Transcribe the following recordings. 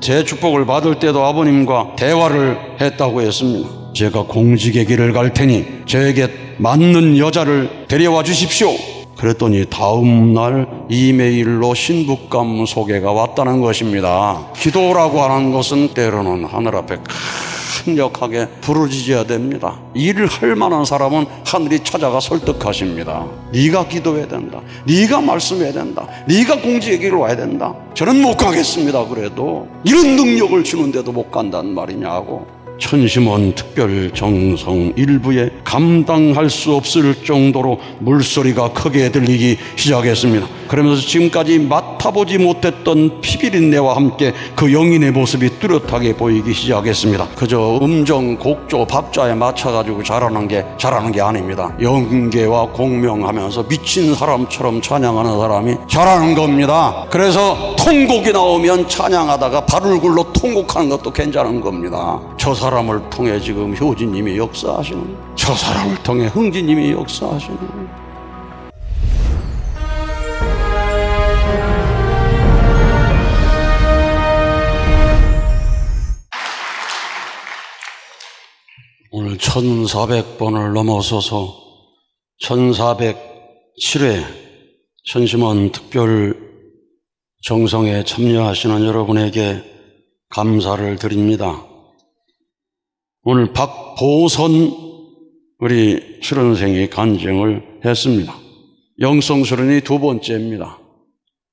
제 축복을 받을 때도 아버님과 대화를 했다고 했습니다. 제가 공직의 길을 갈 테니 저에게 맞는 여자를 데려와 주십시오. 그랬더니 다음 날 이메일로 신부감 소개가 왔다는 것입니다. 기도라고 하는 것은 때로는 하늘 앞에 강력하게 부르짖어야 됩니다. 일을 할 만한 사람은 하늘이 찾아가 설득하십니다. 네가 기도해야 된다. 네가 말씀해야 된다. 네가 공직의 길을 와야 된다. 저는 못 가겠습니다. 그래도 이런 능력을 주는데도 못 간단 말이냐고. 천심원 특별 정성 일부에 감당할 수 없을 정도로 물소리가 크게 들리기 시작했습니다. 그러면서 지금까지 맡아보지 못했던 피비린내와 함께 그 영인의 모습이 뚜렷하게 보이기 시작했습니다. 그저 음정, 곡조, 박자에 맞춰가지고 잘하는 게 아닙니다. 영계와 공명하면서 미친 사람처럼 찬양하는 사람이 잘하는 겁니다. 그래서 통곡이 나오면 찬양하다가 발을 굴러 통곡하는 것도 괜찮은 겁니다. 저 사람을 통해 지금 효진님이 역사하시는, 저 사람을 통해 흥진님이 역사하시는. 오늘 1400번을 넘어서서 1407회 천심원 특별 정성에 참여하시는 여러분에게 감사를 드립니다. 오늘 박보선 우리 수련생이 간증을 했습니다. 영성 수련이 두 번째입니다.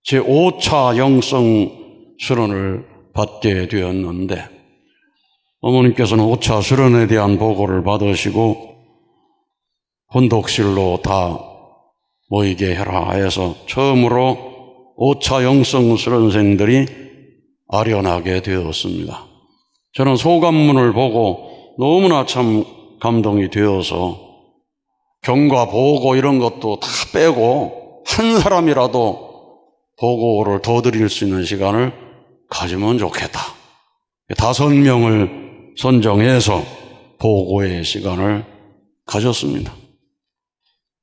제 5차 영성 수련을 받게 되었는데 어머님께서는 5차 수련에 대한 보고를 받으시고 혼독실로 다 모이게 해라 해서 처음으로 5차 영성 수련생들이 아련하게 되었습니다. 저는 소감문을 보고 너무나 참 감동이 되어서 경과 보고 이런 것도 다 빼고 한 사람이라도 보고를 더 드릴 수 있는 시간을 가지면 좋겠다. 5명을 선정해서 보고의 시간을 가졌습니다.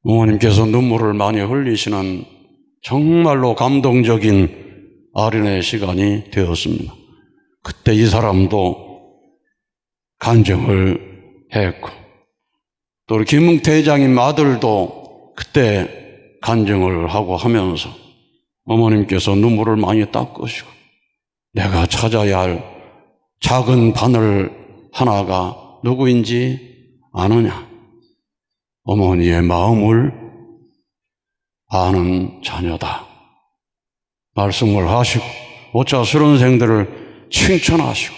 어머님께서 눈물을 많이 흘리시는 정말로 감동적인 아련의 시간이 되었습니다. 그때 이 사람도 간증을 했고 또 우리 김웅태 회장님 아들도 그때 간증을 하고 하면서 어머님께서 눈물을 많이 닦으시고 내가 찾아야 할 작은 바늘 하나가 누구인지 아느냐? 어머니의 마음을 아는 자녀다. 말씀을 하시고 5차 수련생들을 칭찬하시고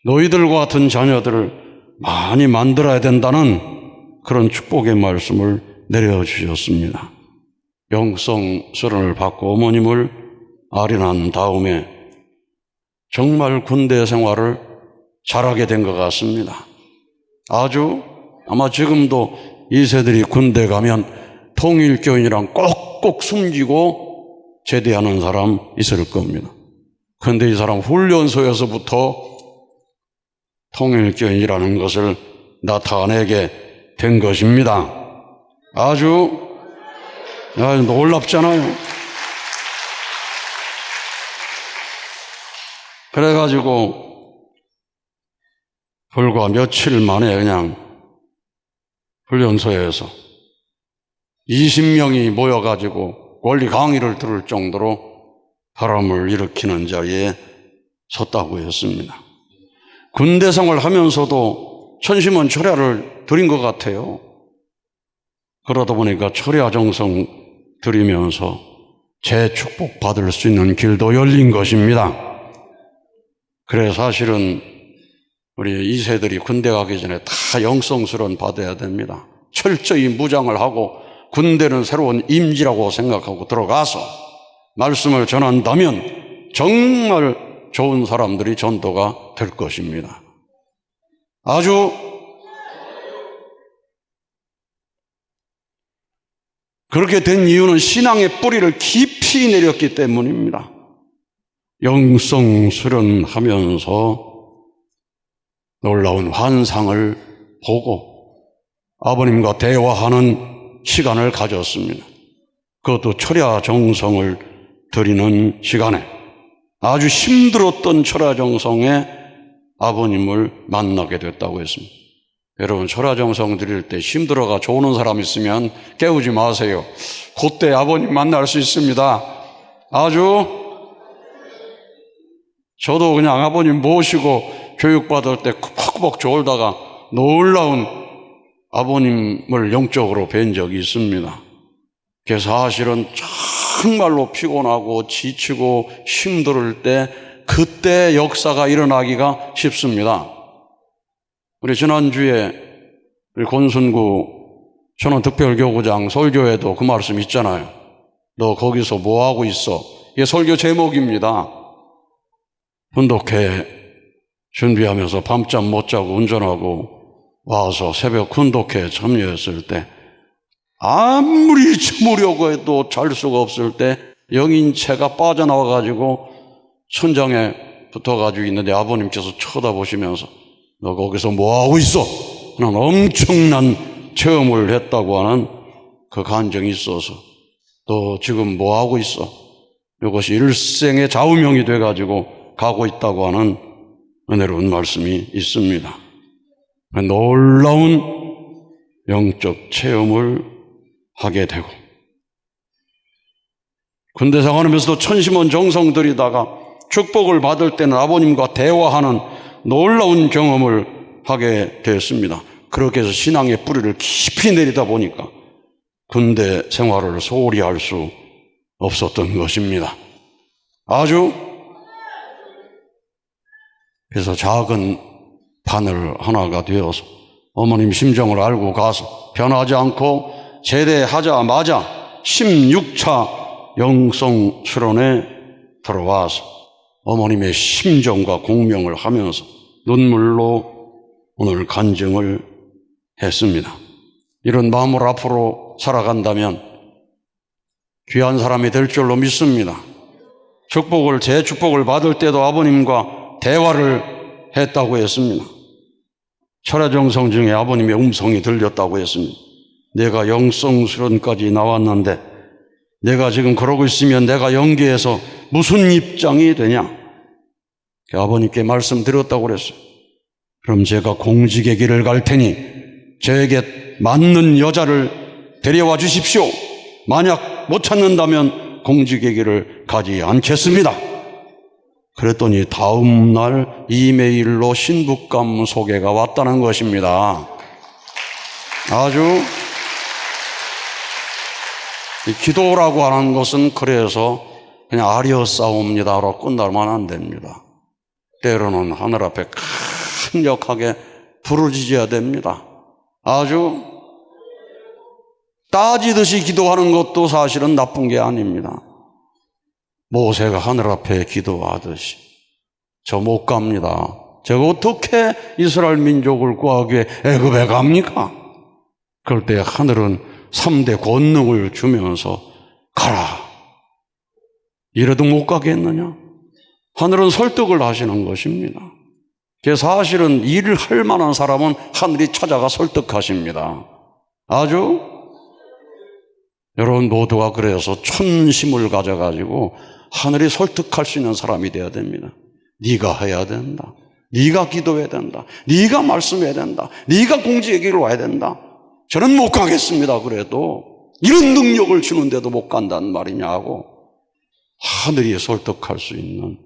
너희들과 같은 자녀들을 많이 만들어야 된다는 그런 축복의 말씀을 내려주셨습니다. 영성 수련을 받고 어머님을 아련한 다음에 정말 군대 생활을 잘하게 된 것 같습니다. 아주 아마 지금도 이 세들이 군대 가면 통일교인이랑 꼭꼭 숨기고 제대하는 사람 있을 겁니다. 그런데 이 사람 훈련소에서부터 통일교인이라는 것을 나타내게 된 것입니다. 아주 놀랍잖아요. 그래가지고 불과 며칠 만에 그냥 훈련소에서 20명이 모여가지고 원리 강의를 들을 정도로 바람을 일으키는 자리에 섰다고 했습니다. 군대 생활을 하면서도 천심원 철야를 드린 것 같아요. 그러다 보니까 철야 정성 드리면서 제 축복 받을 수 있는 길도 열린 것입니다. 그래 사실은 우리 2세들이 군대 가기 전에 다 영성수련 받아야 됩니다. 철저히 무장을 하고 군대는 새로운 임지라고 생각하고 들어가서 말씀을 전한다면 정말 좋은 사람들이 전도가 될 것입니다. 아주 그렇게 된 이유는 신앙의 뿌리를 깊이 내렸기 때문입니다. 영성 수련하면서 놀라운 환상을 보고 아버님과 대화하는 시간을 가졌습니다. 그것도 철야 정성을 드리는 시간에 아주 힘들었던 철야정성에 아버님을 만나게 됐다고 했습니다. 여러분, 철야정성 드릴 때 힘들어가 좋은 사람 있으면 깨우지 마세요. 그때 아버님 만날 수 있습니다. 저도 그냥 아버님 모시고 교육받을 때 콕콕 졸다가 놀라운 아버님을 영적으로 뵌 적이 있습니다. 그래서 사실은 정말로 피곤하고 지치고 힘들 때 그때 역사가 일어나기가 쉽습니다. 우리 지난주에 우리 권순구 천원특별교구장 설교에도 그 말씀 있잖아요. 너 거기서 뭐하고 있어? 이게 설교 제목입니다. 훈독회 준비하면서 밤잠 못 자고 운전하고 와서 새벽 훈독회 참여했을 때 아무리 참으려고 해도 잘 수가 없을 때 영인체가 빠져나와가지고 천장에 붙어가지고 있는데 아버님께서 쳐다보시면서 너 거기서 뭐하고 있어? 하는 엄청난 체험을 했다고 하는 그 간증이 있어서 너 지금 뭐하고 있어? 이것이 일생의 좌우명이 돼가지고 가고 있다고 하는 은혜로운 말씀이 있습니다. 놀라운 영적 체험을 하게 되고 군대 생활하면서도 천심원 정성 들이다가 축복을 받을 때는 아버님과 대화하는 놀라운 경험을 하게 되었습니다. 그렇게 해서 신앙의 뿌리를 깊이 내리다 보니까 군대 생활을 소홀히 할 수 없었던 것입니다. 그래서 작은 바늘 하나가 되어서 어머님 심정을 알고 가서 변하지 않고 제대하자마자 16차 영성 수련에 들어와서 어머님의 심정과 공명을 하면서 눈물로 오늘 간증을 했습니다. 이런 마음을 앞으로 살아간다면 귀한 사람이 될 줄로 믿습니다. 제 축복을 받을 때도 아버님과 대화를 했다고 했습니다. 철야정성 중에 아버님의 음성이 들렸다고 했습니다. 내가 영성수련까지 나왔는데 내가 지금 그러고 있으면 내가 영계에서 무슨 입장이 되냐? 아버님께 말씀드렸다고 그랬어요. 그럼 제가 공직의 길을 갈 테니 저에게 맞는 여자를 데려와 주십시오. 만약 못 찾는다면 공직의 길을 가지 않겠습니다. 그랬더니 다음 날 이메일로 신부감 소개가 왔다는 것입니다. 이 기도라고 하는 것은 그래서 그냥 아리어싸움이다로 끝날만 안 됩니다. 때로는 하늘 앞에 강력하게 부르짖어야 됩니다. 따지듯이 기도하는 것도 사실은 나쁜 게 아닙니다. 모세가 하늘 앞에 기도하듯이 저 못 갑니다. 제가 어떻게 이스라엘 민족을 구하기 위해 애굽에 갑니까? 그럴 때 하늘은 3대 권능을 주면서 가라. 이래도 못 가겠느냐? 하늘은 설득을 하시는 것입니다. 사실은 일을 할 만한 사람은 하늘이 찾아가 설득하십니다. 여러분 모두가 그래서 춘심을 가져가지고 하늘이 설득할 수 있는 사람이 되어야 됩니다. 네가 해야 된다. 네가 기도해야 된다. 네가 말씀해야 된다. 네가 공직의 길로 와야 된다. 저는 못 가겠습니다. 그래도 이런 능력을 주는데도 못 간다는 말이냐고 하늘이 설득할 수 있는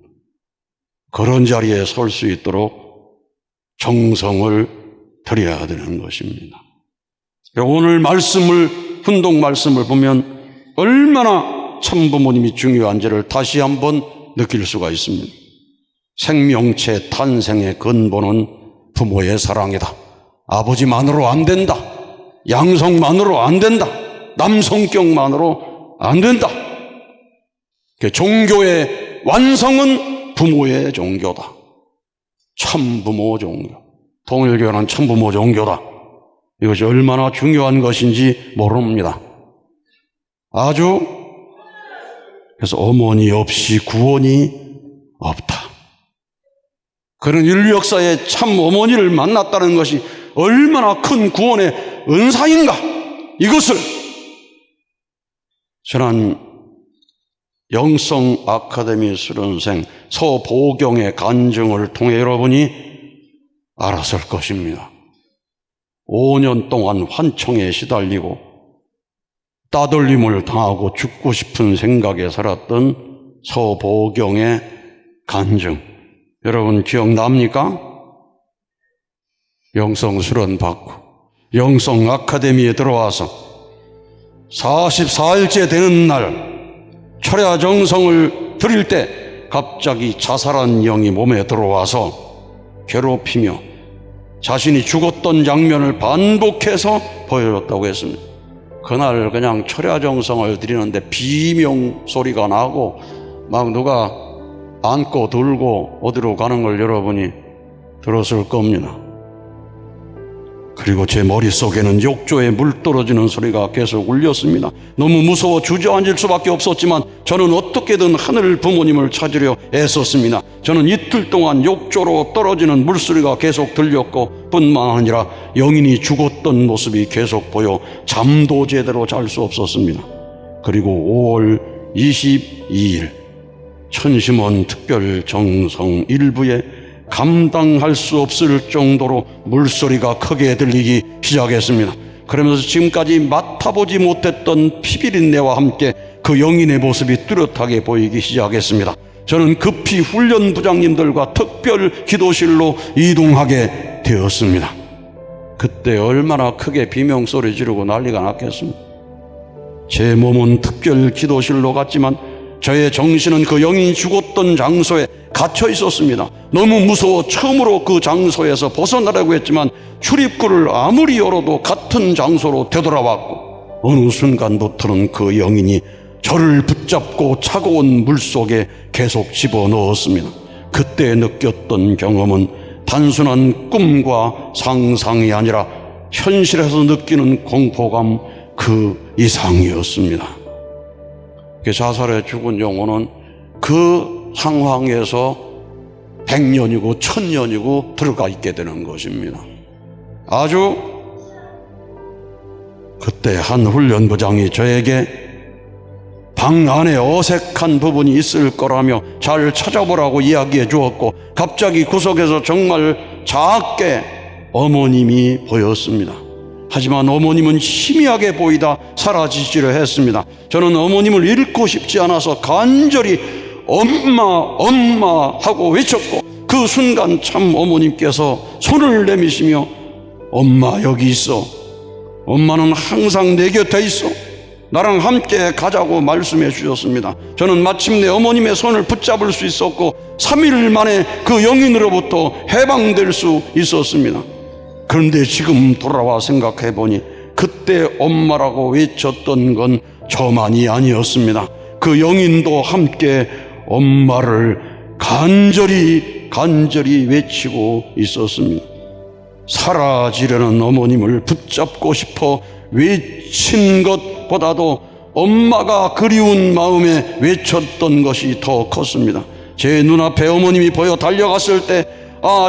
그런 자리에 설 수 있도록 정성을 들여야 되는 것입니다. 오늘 훈독 말씀을 보면 얼마나 참부모님이 중요한지를 다시 한번 느낄 수가 있습니다. 생명체 탄생의 근본은 부모의 사랑이다. 아버지만으로 안 된다. 양성만으로 안 된다. 남성격만으로 안 된다. 종교의 완성은 부모의 종교다. 참부모 종교. 통일교회는 참부모 종교다. 이것이 얼마나 중요한 것인지 모릅니다. 그래서 어머니 없이 구원이 없다. 그런 인류 역사에 참 어머니를 만났다는 것이 얼마나 큰 구원의 은사인가. 이것을 지난 영성 아카데미 수련생 서보경의 간증을 통해 여러분이 알았을 것입니다. 5년 동안 환청에 시달리고 따돌림을 당하고 죽고 싶은 생각에 살았던 서보경의 간증, 여러분 기억납니까? 영성수련 받고 영성 아카데미에 들어와서 44일째 되는 날 철야 정성을 드릴 때 갑자기 자살한 영이 몸에 들어와서 괴롭히며 자신이 죽었던 장면을 반복해서 보여줬다고 했습니다. 그날 그냥 철야 정성을 드리는데 비명 소리가 나고 막 누가 안고 들고 어디로 가는 걸 여러분이 들었을 겁니다. 그리고 제 머릿속에는 욕조에 물 떨어지는 소리가 계속 울렸습니다. 너무 무서워 주저앉을 수밖에 없었지만 저는 어떻게든 하늘 부모님을 찾으려 애썼습니다. 저는 이틀 동안 욕조로 떨어지는 물소리가 계속 들렸고 뿐만 아니라 영인이 죽었던 모습이 계속 보여 잠도 제대로 잘 수 없었습니다. 그리고 5월 22일 천심원 특별 정성 일부에 감당할 수 없을 정도로 물소리가 크게 들리기 시작했습니다. 그러면서 지금까지 맡아보지 못했던 피비린내와 함께 그 영인의 모습이 뚜렷하게 보이기 시작했습니다. 저는 급히 훈련 부장님들과 특별 기도실로 이동하게 되었습니다. 그때 얼마나 크게 비명소리 지르고 난리가 났겠습니까? 제 몸은 특별 기도실로 갔지만 저의 정신은 그 영인이 죽었던 장소에 갇혀 있었습니다. 너무 무서워 처음으로 그 장소에서 벗어나려고 했지만 출입구를 아무리 열어도 같은 장소로 되돌아왔고 어느 순간부터는 그 영인이 저를 붙잡고 차가운 물속에 계속 집어넣었습니다. 그때 느꼈던 경험은 단순한 꿈과 상상이 아니라 현실에서 느끼는 공포감 그 이상이었습니다. 자살해 죽은 영혼은 그 상황에서 100년이고 1000년이고 들어가 있게 되는 것입니다. 아주 그때 한 훈련부장이 저에게 방 안에 어색한 부분이 있을 거라며 잘 찾아보라고 이야기해 주었고 갑자기 구석에서 정말 작게 어머님이 보였습니다. 하지만 어머님은 희미하게 보이다 사라지지를 했습니다. 저는 어머님을 잃고 싶지 않아서 간절히 엄마 엄마 하고 외쳤고 그 순간 참 어머님께서 손을 내미시며 엄마 여기 있어. 엄마는 항상 내 곁에 있어. 나랑 함께 가자고 말씀해 주셨습니다. 저는 마침내 어머님의 손을 붙잡을 수 있었고 3일 만에 그 영인으로부터 해방될 수 있었습니다. 그런데 지금 돌아와 생각해 보니 그때 엄마라고 외쳤던 건 저만이 아니었습니다. 그 영인도 함께 엄마를 간절히 외치고 있었습니다. 사라지려는 어머님을 붙잡고 싶어 외친 것보다도 엄마가 그리운 마음에 외쳤던 것이 더 컸습니다. 제 눈앞에 어머님이 보여 달려갔을 때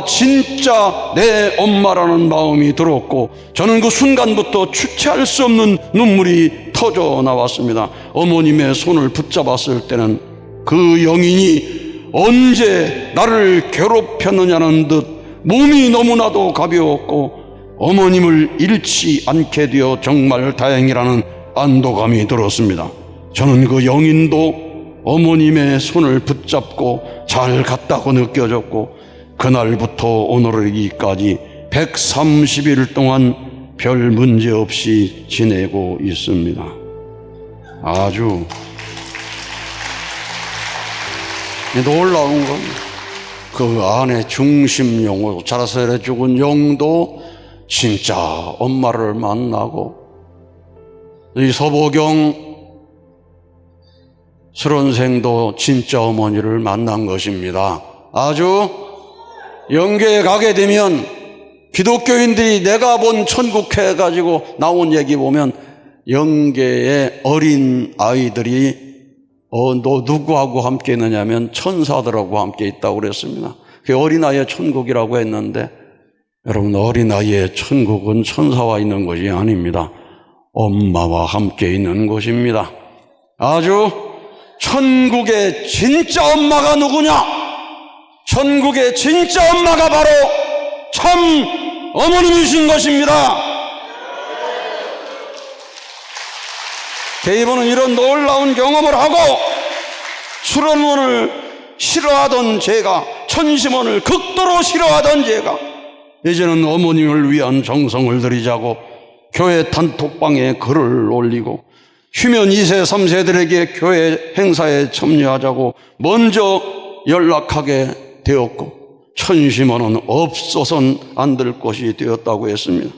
진짜 내 엄마라는 마음이 들었고 저는 그 순간부터 주체할 수 없는 눈물이 터져 나왔습니다. 어머님의 손을 붙잡았을 때는 그 영인이 언제 나를 괴롭혔느냐는 듯 몸이 너무나도 가벼웠고 어머님을 잃지 않게 되어 정말 다행이라는 안도감이 들었습니다. 저는 그 영인도 어머님의 손을 붙잡고 잘 갔다고 느껴졌고 그날부터 오늘이기까지 130일 동안 별 문제 없이 지내고 있습니다. 아주 놀라운 건 그 안에 중심용으로 자살해 죽은 영도 진짜 엄마를 만나고 이 서보경 수련생도 진짜 어머니를 만난 것입니다. 아주 영계에 가게 되면 기독교인들이 내가 본 천국 해가지고 나온 얘기 보면 영계의 어린 아이들이 너 누구하고 함께 있느냐면 천사들하고 함께 있다고 그랬습니다. 그 어린아이의 천국이라고 했는데 여러분 어린아이의 천국은 천사와 있는 것이 아닙니다. 엄마와 함께 있는 곳입니다. 아주 천국의 진짜 엄마가 누구냐? 천국의 진짜 엄마가 바로 참 어머님이신 것입니다. 게이버는 이런 놀라운 경험을 하고 출원문을 싫어하던 제가, 천심원을 극도로 싫어하던 제가 이제는 어머님을 위한 정성을 들이자고 교회 단톡방에 글을 올리고 휴면 2세 3세들에게 교회 행사에 참여하자고 먼저 연락하게 되었고 천심원은 없어서는 안 될 것이 되었다고 했습니다.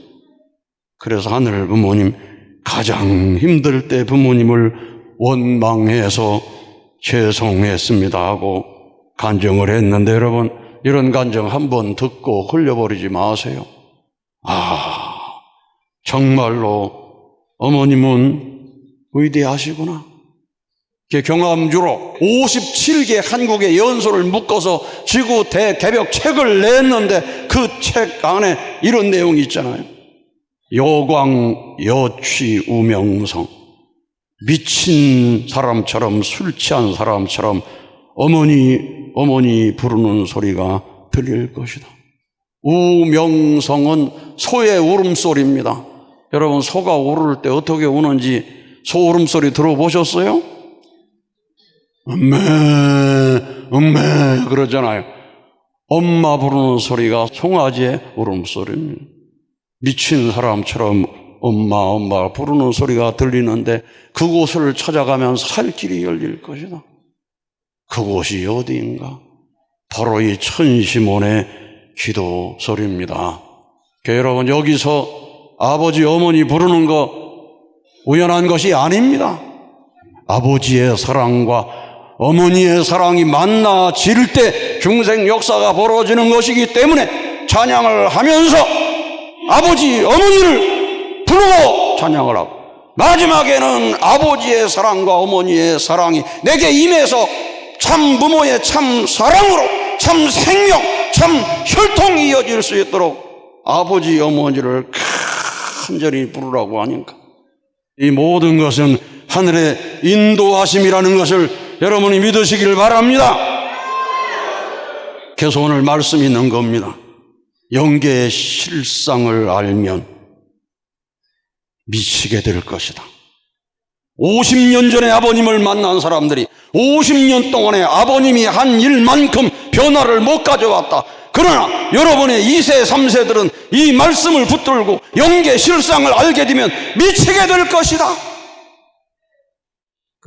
그래서 하늘 부모님, 가장 힘들 때 부모님을 원망해서 죄송했습니다 하고 간증을 했는데, 여러분, 이런 간증 한번 듣고 흘려버리지 마세요. 정말로 어머님은 위대하시구나. 경암주로 57개 한국의 연소를 묶어서 지구 대개벽 책을 냈는데 그 책 안에 이런 내용이 있잖아요. 여광, 여취, 우명성. 미친 사람처럼, 술 취한 사람처럼 어머니 부르는 소리가 들릴 것이다. 우명성은 소의 울음소리입니다. 여러분, 소가 울을 때 어떻게 우는지 소 울음소리 들어보셨어요? 음메 그러잖아요. 엄마 부르는 소리가 송아지의 울음소리입니다. 미친 사람처럼 엄마 부르는 소리가 들리는데 그곳을 찾아가면 살 길이 열릴 것이다. 그곳이 어디인가? 바로 이 천심원의 기도 소리입니다. 여러분, 여기서 아버지, 어머니 부르는 거 우연한 것이 아닙니다. 아버지의 사랑과 어머니의 사랑이 만나질 때 중생 역사가 벌어지는 것이기 때문에 찬양을 하면서 아버지, 어머니를 부르고 찬양을 하고, 마지막에는 아버지의 사랑과 어머니의 사랑이 내게 임해서 참 부모의 참 사랑으로 참 생명, 참 혈통이 이어질 수 있도록 아버지, 어머니를 간절히 부르라고 하니까, 이 모든 것은 하늘의 인도하심이라는 것을 여러분이 믿으시길 바랍니다. 그래서 오늘 말씀이 있는 겁니다. 영계의 실상을 알면 미치게 될 것이다. 50년 전에 아버님을 만난 사람들이 50년 동안에 아버님이 한 일만큼 변화를 못 가져왔다. 그러나 여러분의 2세, 3세들은 이 말씀을 붙들고 영계 실상을 알게 되면 미치게 될 것이다.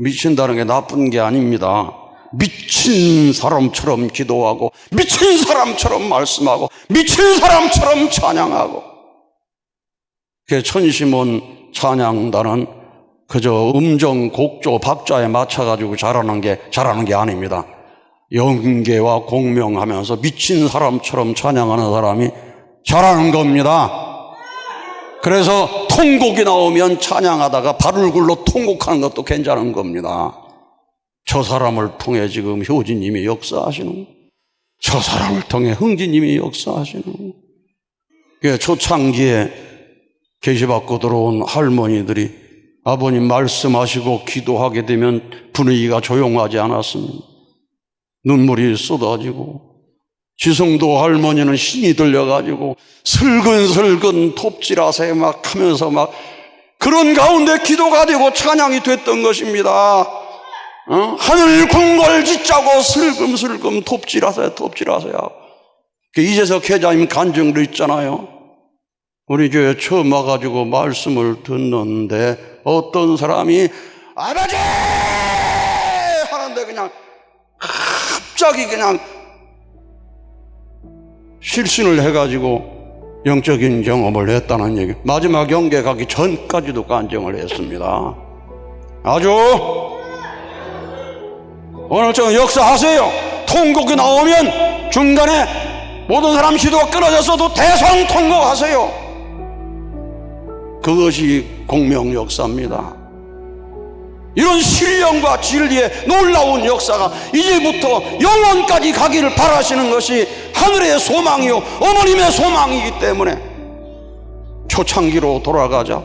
미친다는 게 나쁜 게 아닙니다. 미친 사람처럼 기도하고, 미친 사람처럼 말씀하고, 미친 사람처럼 찬양하고. 천심원 찬양단은 그저 음정, 곡조, 박자에 맞춰가지고 잘하는 게 아닙니다. 영계와 공명하면서 미친 사람처럼 찬양하는 사람이 잘하는 겁니다. 그래서 통곡이 나오면 찬양하다가 발을 굴러 통곡하는 것도 괜찮은 겁니다. 저 사람을 통해 지금 효진님이 역사하시는, 저 사람을 통해 흥진님이 역사하시는. 초창기에 계시받고 들어온 할머니들이 아버님 말씀하시고 기도하게 되면 분위기가 조용하지 않았습니다. 눈물이 쏟아지고, 지성도 할머니는 신이 들려가지고 슬근슬근 톱질하세요 막 하면서 막 그런 가운데 기도가 되고 찬양이 됐던 것입니다. 하늘 궁궐 짓자고 슬금슬금 톱질하세요. 이재석 회장님 간증도 있잖아요. 우리 교회 처음 와가지고 말씀을 듣는데 어떤 사람이 아버지 하는데 그냥 갑자기 그냥 실신을 해가지고 영적인 경험을 했다는 얘기. 마지막 영계 가기 전까지도 간증을 했습니다. 아주 오늘처럼 역사하세요. 통곡이 나오면 중간에 모든 사람 기도가 끊어졌어도 대성통곡하세요. 그것이 공명 역사입니다. 이런 신령과 진리의 놀라운 역사가 이제부터 영원까지 가기를 바라시는 것이 하늘의 소망이요 어머님의 소망이기 때문에 초창기로 돌아가자.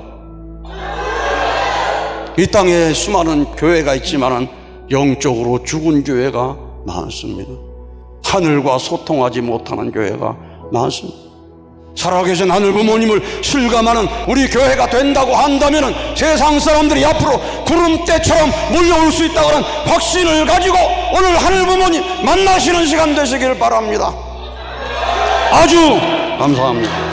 이 땅에 수많은 교회가 있지만 영적으로 죽은 교회가 많습니다. 하늘과 소통하지 못하는 교회가 많습니다. 살아계신 하늘 부모님을 실감하는 우리 교회가 된다고 한다면 세상 사람들이 앞으로 구름대처럼 몰려올 수 있다고 하는 확신을 가지고 오늘 하늘 부모님 만나시는 시간 되시길 바랍니다. 아주 감사합니다.